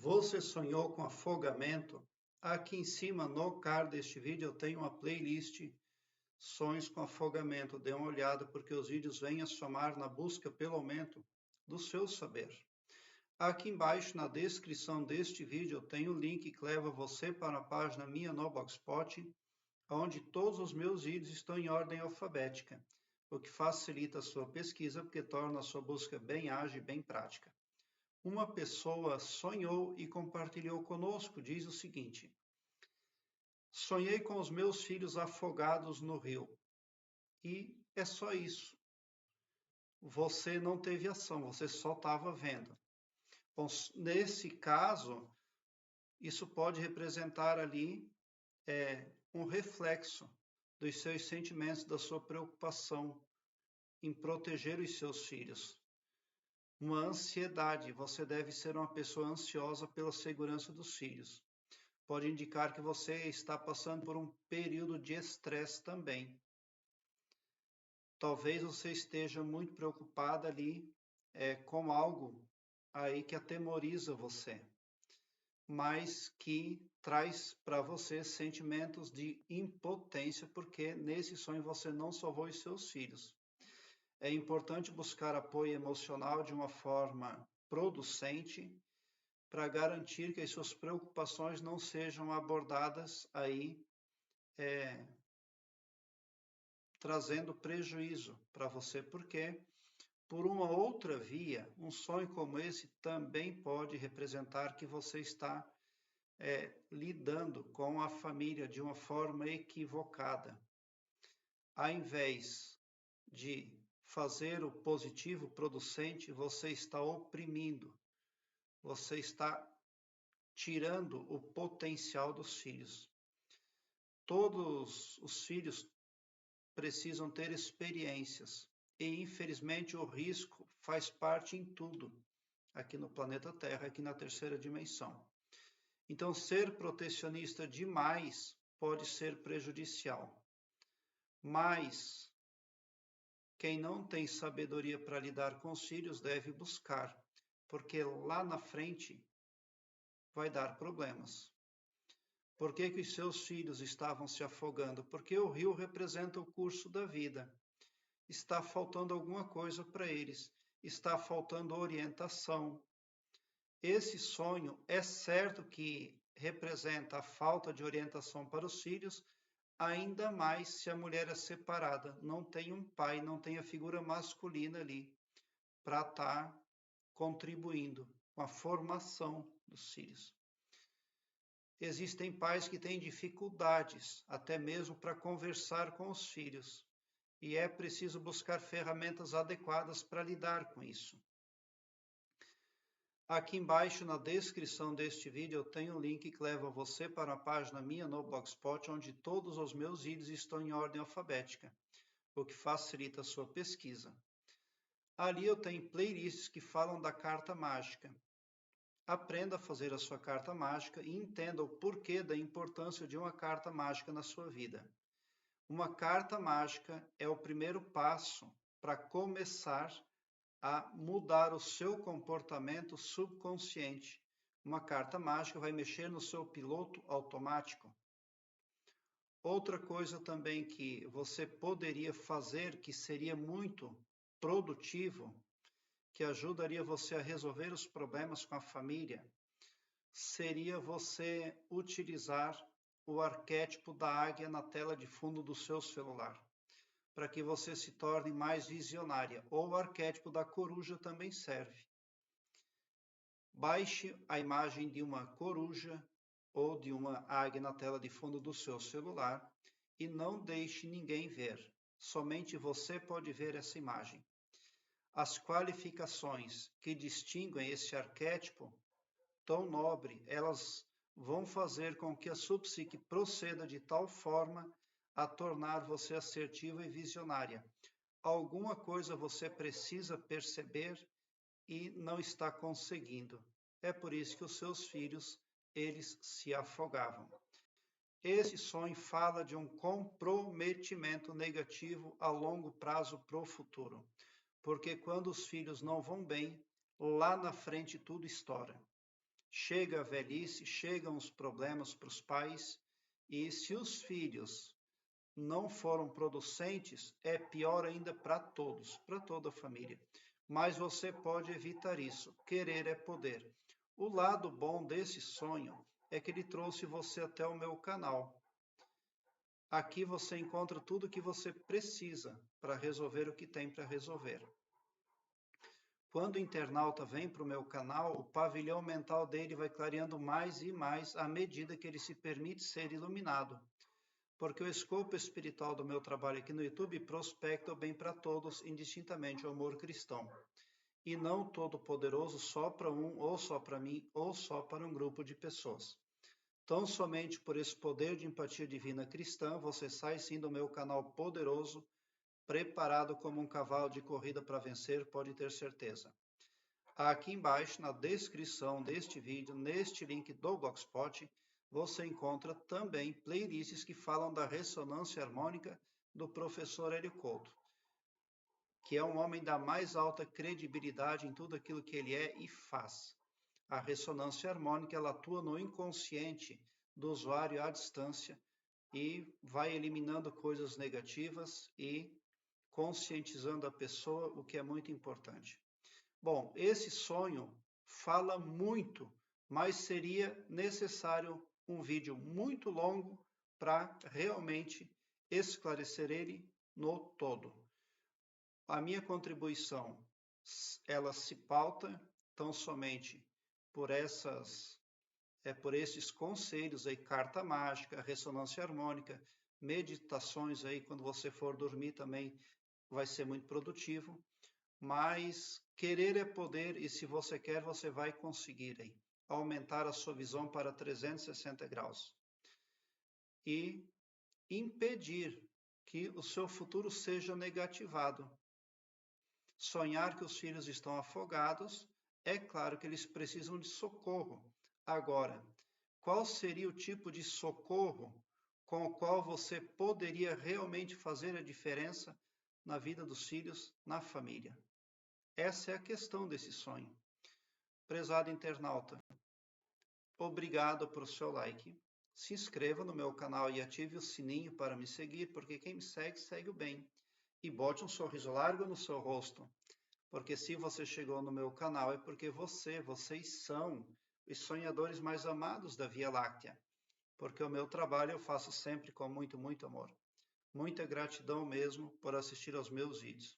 Você sonhou com afogamento? Aqui em cima no card deste vídeo eu tenho uma playlist Sonhos com afogamento. Dê uma olhada porque os vídeos vêm a somar na busca pelo aumento do seu saber. Aqui embaixo na descrição deste vídeo eu tenho o link que leva você para a página minha no Blogspot, onde todos os meus vídeos estão em ordem alfabética, o que facilita a sua pesquisa porque torna a sua busca bem ágil e bem prática. Uma pessoa sonhou e compartilhou conosco, diz o seguinte: sonhei com os meus filhos afogados no rio. E é só isso. Você não teve ação, você só estava vendo. Bom, nesse caso, isso pode representar ali um reflexo dos seus sentimentos, da sua preocupação em proteger os seus filhos. Uma ansiedade, você deve ser uma pessoa ansiosa pela segurança dos filhos. Pode indicar que você está passando por um período de estresse também. Talvez você esteja muito preocupada ali com algo aí que atemoriza você, mas que traz para você sentimentos de impotência, porque nesse sonho você não salvou os seus filhos. É importante buscar apoio emocional de uma forma producente para garantir que as suas preocupações não sejam abordadas aí trazendo prejuízo para você, porque por uma outra via, um sonho como esse também pode representar que você está lidando com a família de uma forma equivocada. Ao invés de fazer o positivo producente, você está oprimindo, você está tirando o potencial dos filhos. Todos os filhos precisam ter experiências e, infelizmente, o risco faz parte em tudo aqui no planeta Terra, aqui na terceira dimensão. Então, ser protecionista demais pode ser prejudicial. Mas quem não tem sabedoria para lidar com os filhos deve buscar, porque lá na frente vai dar problemas. Por que os seus filhos estavam se afogando? Porque o rio representa o curso da vida. Está faltando alguma coisa para eles. Está faltando orientação. Esse sonho é certo que representa a falta de orientação para os filhos, ainda mais se a mulher é separada, não tem um pai, não tem a figura masculina ali para estar contribuindo com a formação dos filhos. Existem pais que têm dificuldades até mesmo para conversar com os filhos, e é preciso buscar ferramentas adequadas para lidar com isso. Aqui embaixo na descrição deste vídeo eu tenho um link que leva você para a página minha no Blogspot, onde todos os meus vídeos estão em ordem alfabética, o que facilita a sua pesquisa. Ali eu tenho playlists que falam da carta mágica. Aprenda a fazer a sua carta mágica e entenda o porquê da importância de uma carta mágica na sua vida. Uma carta mágica é o primeiro passo para começar a mudar o seu comportamento subconsciente. Uma carta mágica vai mexer no seu piloto automático. Outra coisa também que você poderia fazer, que seria muito produtivo, que ajudaria você a resolver os problemas com a família, seria você utilizar o arquétipo da águia na tela de fundo do seu celular, para que você se torne mais visionária. Ou o arquétipo da coruja também serve. Baixe a imagem de uma coruja ou de uma águia na tela de fundo do seu celular e não deixe ninguém ver. Somente você pode ver essa imagem. As qualificações que distinguem esse arquétipo tão nobre, elas vão fazer com que a sua psique proceda de tal forma a tornar você assertiva e visionária. Alguma coisa você precisa perceber e não está conseguindo. É por isso que os seus filhos, eles se afogavam. Esse sonho fala de um comprometimento negativo a longo prazo para o futuro. Porque quando os filhos não vão bem, lá na frente tudo estoura. chega a velhice, chegam os problemas para os pais, e se os filhos não foram producentes, é pior ainda para todos, para toda a família. Mas você pode evitar isso. Querer é poder. O lado bom desse sonho é que ele trouxe você até o meu canal. Aqui você encontra tudo o que você precisa para resolver o que tem para resolver. Quando o internauta vem para o meu canal, o pavilhão mental dele vai clareando mais e mais à medida que ele se permite ser iluminado. Porque o escopo espiritual do meu trabalho aqui no YouTube prospecta o bem para todos, indistintamente o amor cristão. E não todo-poderoso só para um, ou só para mim, ou só para um grupo de pessoas. Tão somente por esse poder de empatia divina cristã, você sai sim do meu canal poderoso, preparado como um cavalo de corrida para vencer, pode ter certeza. Aqui embaixo, na descrição deste vídeo, neste link do Blogspot, você encontra também playlists que falam da ressonância harmônica do professor Hélio Couto, que é um homem da mais alta credibilidade em tudo aquilo que ele é e faz. A ressonância harmônica ela atua no inconsciente do usuário à distância e vai eliminando coisas negativas e conscientizando a pessoa, o que é muito importante. Bom, esse sonho fala muito, mas seria necessário um vídeo muito longo para realmente esclarecer ele no todo. A minha contribuição, ela se pauta tão somente por por esses conselhos aí, carta mágica, ressonância harmônica, meditações aí, quando você for dormir também vai ser muito produtivo, mas querer é poder e se você quer, você vai conseguir aí, aumentar a sua visão para 360 graus e impedir que o seu futuro seja negativado. Sonhar que os filhos estão afogados, é claro que eles precisam de socorro. Agora, qual seria o tipo de socorro com o qual você poderia realmente fazer a diferença na vida dos filhos, na família? Essa é a questão desse sonho. Prezado internauta, obrigado por seu like. Se inscreva no meu canal e ative o sininho para me seguir, porque quem me segue, segue o bem. E bote um sorriso largo no seu rosto. Porque se você chegou no meu canal é porque vocês são os sonhadores mais amados da Via Láctea. Porque o meu trabalho eu faço sempre com muito, muito amor. Muita gratidão mesmo por assistir aos meus vídeos.